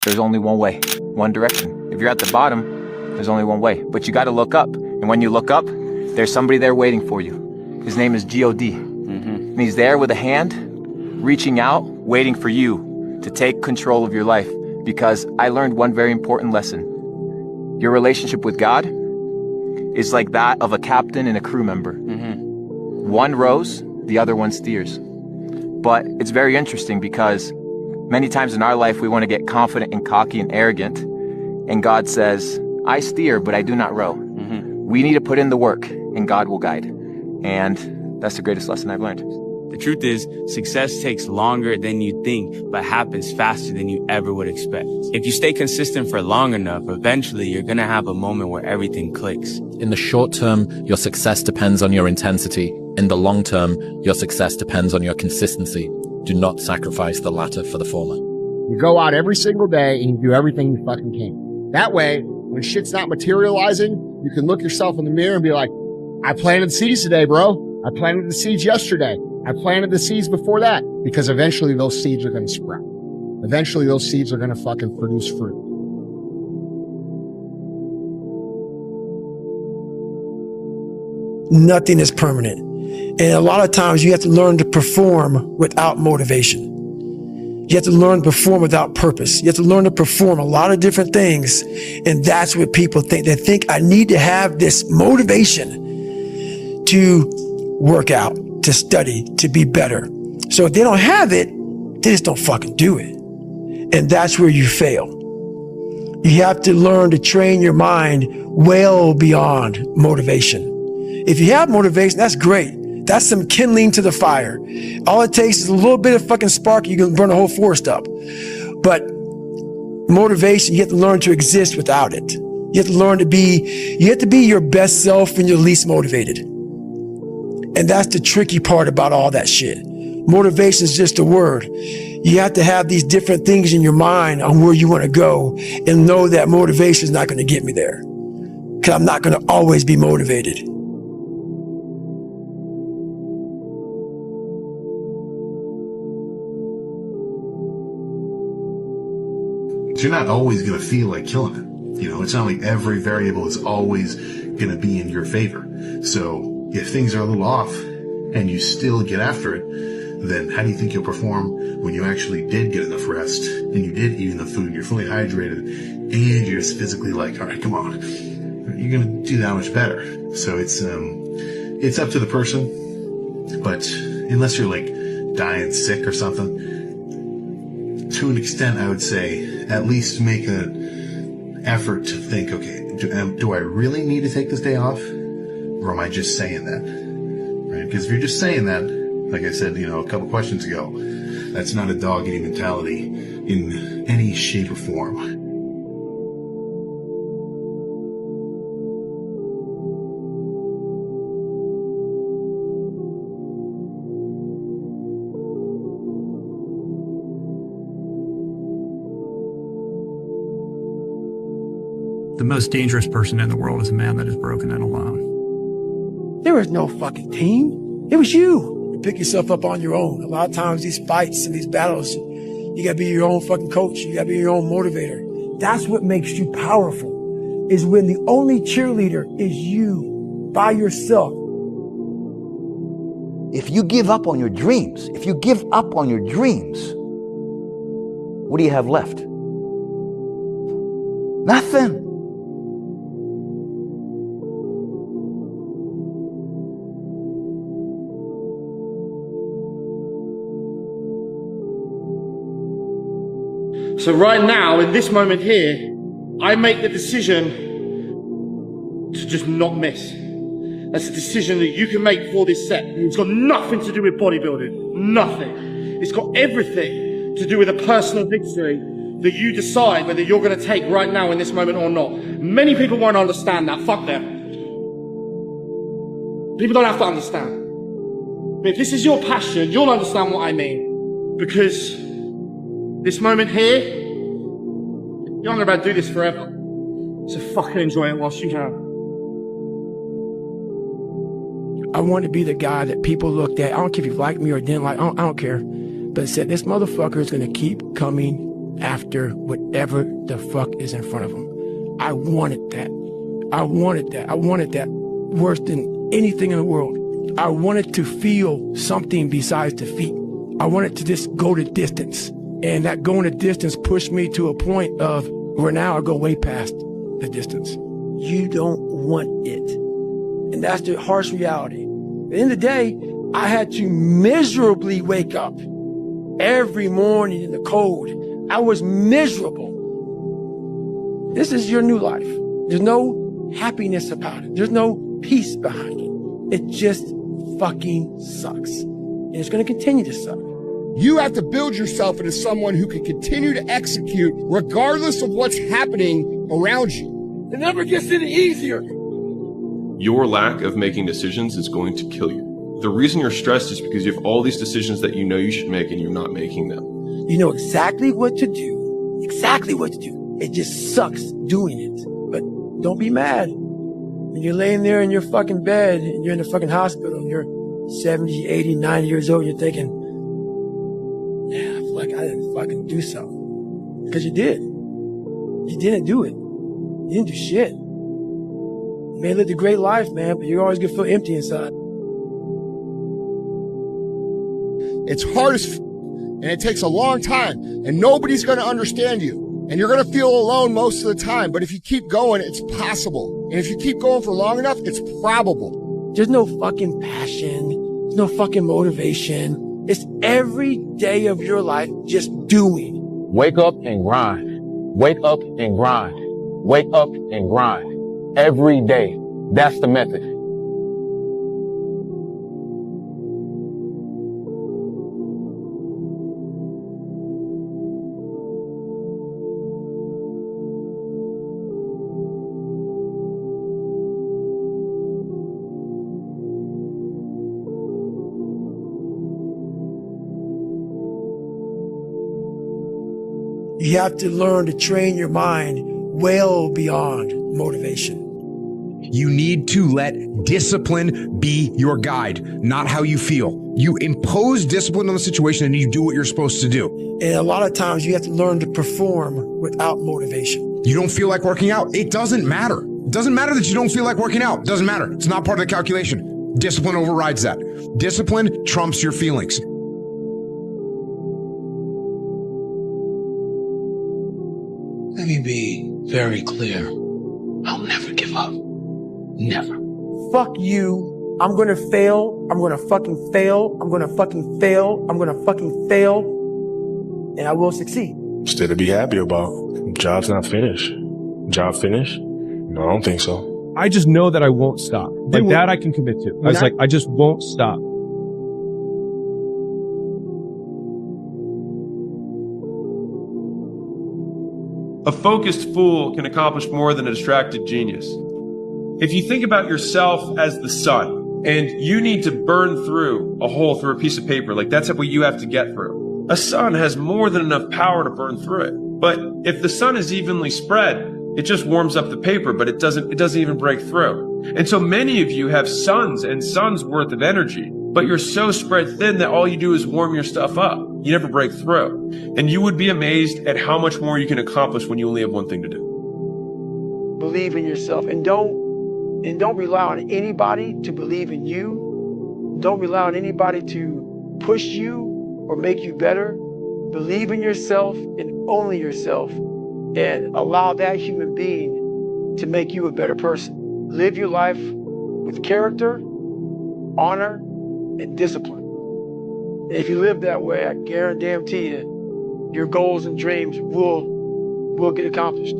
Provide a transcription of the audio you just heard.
there's only one way, one direction. If you're at the bottom, there's only one way. But you got to look up. And when you look up, there's somebody there waiting for you. His name is G.O.D. And he's there with a hand, reaching out, waiting for you to take control of your life. Because I learned one very important lesson. Your relationship with God is like that of a captain and a crew member. One rows, the other one steers. But it's very interesting because many times in our life, we want to get confident and cocky and arrogant. And God says, I steer, but I do not row. We need to put in the work and God will guide. And that's the greatest lesson I've learned. The truth is, success takes longer than you think, but happens faster than you ever would expect. If you stay consistent for long enough, eventually you're gonna have a moment where everything clicks. In the short term, your success depends on your intensity. In the long term, your success depends on your consistency. Do not sacrifice the latter for the former. You go out every single day and you do everything you fucking can. That way, when shit's not materializing, you can look yourself in the mirror and be like, I planted seeds today, bro. I planted the seeds yesterday. I planted the seeds before that, because eventually those seeds are going to sprout. Eventually those seeds are going to fucking produce fruit. Nothing is permanent. And a lot of times you have to learn to perform without motivation. You have to learn to perform without purpose. You have to learn to perform a lot of different things. And that's what people think. They think I need to have this motivation to work out, to study, to be better. So if they don't have it, they just don't fucking do it. And that's where you fail. You have to learn to train your mind well beyond motivation. If you have motivation, that's great. That's some kindling to the fire. All it takes is a little bit of fucking spark, you can burn a whole forest up. But motivation, you have to learn to exist without it. You have to learn to be, you have to be your best self when you're least motivated. And that's the tricky part about all that shit. Motivation is just a word. You have to have these different things in your mind on where you want to go and know that motivation is not going to get me there. Because I'm not going to always be motivated. You're not always going to feel like killing it. You know, it's not like every variable is always going to be in your favor. So if things are a little off and you still get after it, then how do you think you'll perform when you actually did get enough rest and you did eat enough food, you're fully hydrated, and you're just physically like, all right, come on, you're going to do that much better. So it's up to the person, but unless you're like dying sick or something, to an extent, I would say at least make an effort to think, okay, do I really need to take this day off? Or am I just saying that? Right? Because if you're just saying that, like I said, a couple questions ago, that's not a dog-eating mentality in any shape or form. The most dangerous person in the world is a man that is broken and alone. There was no fucking team. It was you. You pick yourself up on your own. A lot of times these fights and these battles, you gotta be your own fucking coach. You gotta be your own motivator. That's what makes you powerful, is when the only cheerleader is you, by yourself. If you give up on your dreams, what do you have left? Nothing. So right now, in this moment here, I make the decision to just not miss. That's a decision that you can make for this set. It's got nothing to do with bodybuilding. Nothing. It's got everything to do with a personal victory that you decide whether you're going to take right now in this moment or not. Many people won't understand that. Fuck them. People don't have to understand. But if this is your passion, you'll understand what I mean. Because this moment here, you're not about to do this forever. So fucking enjoy it whilst you can. I want to be the guy that people looked at. I don't care if you liked me or didn't like, I don't care. But said, this motherfucker is going to keep coming after whatever the fuck is in front of them. I wanted that. I wanted that. I wanted that worse than anything in the world. I wanted to feel something besides defeat. I wanted to just go the distance. And that going the distance pushed me to a point of where now I go way past the distance. You don't want it. And that's the harsh reality. At the end of the day, I had to miserably wake up every morning in the cold. I was miserable. This is your new life. There's no happiness about it. There's no peace behind it. It just fucking sucks. And it's going to continue to suck. You have to build yourself into someone who can continue to execute regardless of what's happening around you. It never gets any easier. Your lack of making decisions is going to kill you. The reason you're stressed is because you have all these decisions that you know you should make and you're not making them. You know exactly what to do. Exactly what to do. It just sucks doing it. But don't be mad. When you're laying there in your fucking bed and you're in the fucking hospital and you're 70, 80, 90 years old, you're thinking, yeah, I feel like I didn't fucking do something. Because you did. You didn't do it. You didn't do shit. You may have lived a great life, man, but you're always gonna feel empty inside. It's hard as and it takes a long time, and nobody's gonna understand you. And you're gonna feel alone most of the time, but if you keep going, it's possible. And if you keep going for long enough, it's probable. There's no fucking passion. There's no fucking motivation. It's every day of your life just doing. Wake up and grind. Wake up and grind. Wake up and grind. Every day. That's the method. You have to learn to train your mind well beyond motivation. You need to let discipline be your guide, not how you feel. You impose discipline on the situation and you do what you're supposed to do. And a lot of times you have to learn to perform without motivation. You don't feel like working out. It doesn't matter. It doesn't matter that you don't feel like working out. It doesn't matter. It's not part of the calculation. Discipline overrides that. Discipline trumps your feelings. Let me be very clear. I'll never give up. Never. Fuck you. I'm gonna fail. I'm gonna fucking fail. I'm gonna fucking fail. I'm gonna fucking fail. And I will succeed. Still to be happy about. Job's not finished. Job finished? No, I don't think so. I just know that I won't stop. Like that I can commit to. I just won't stop. A focused fool can accomplish more than a distracted genius. If you think about yourself as the sun, and you need to burn through a hole through a piece of paper, like that's what you have to get through. A sun has more than enough power to burn through it. But if the sun is evenly spread, it just warms up the paper, but it doesn't even break through. And so many of you have suns and suns worth of energy, but you're so spread thin that all you do is warm your stuff up. You never break through. And you would be amazed at how much more you can accomplish when you only have one thing to do. Believe in yourself and don't rely on anybody to believe in you. Don't rely on anybody to push you or make you better. Believe in yourself and only yourself, and allow that human being to make you a better person. Live your life with character, honor, and discipline. And if you live that way, I guarantee you, your goals and dreams will get accomplished.